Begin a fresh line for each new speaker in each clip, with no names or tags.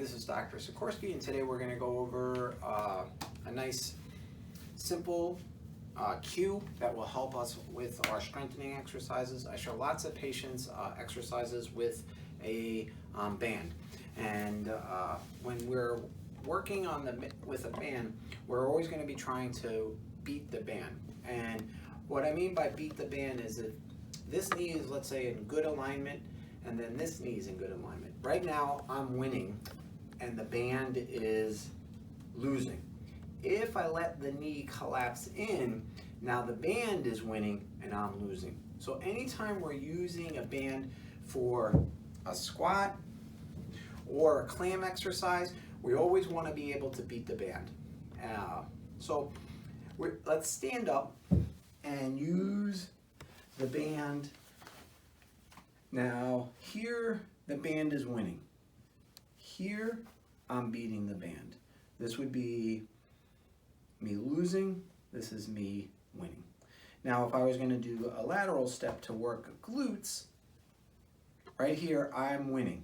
this is Dr. Sikorsky, and today we're going to go over a nice, simple cue that will help us with our strengthening exercises. I show lots of patients exercises with a band, and when we're working on with a band, we're always going to be trying to beat the band. And what I mean by beat the band is that this knee is, let's say, in good alignment, and then this knee is in good alignment. Right now, I'm winning, and the band is losing. If I let the knee collapse in, now the band is winning, and I'm losing. So anytime we're using a band for a squat or a clam exercise, we always want to be able to beat the band. Let's stand up and use the band. Now here the band is winning. Here I'm beating the band. This would be me losing. This is me winning. Now if I was going to do a lateral step to work glutes, right here I'm winning.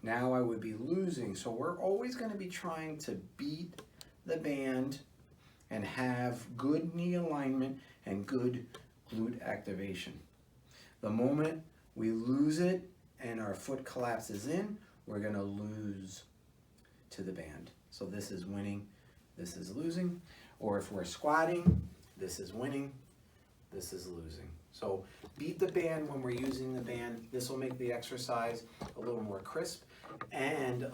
Now I would be losing. So we're always going to be trying to beat the band and have good knee alignment and good glute activation. The moment we lose it and our foot collapses in, we're going to lose to the band. So this is winning, this is losing. Or if we're squatting, this is winning, this is losing. So beat the band when we're using the band. This will make the exercise a little more crisp and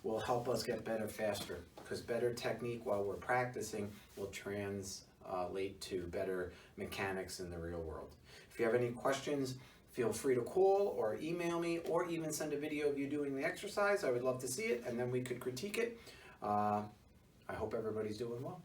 will help us get better faster, because better technique while we're practicing will translate to better mechanics in the real world. If you have any questions, feel free to call or email me, or even send a video of you doing the exercise. I would love to see it, and then we could critique it. I hope everybody's doing well.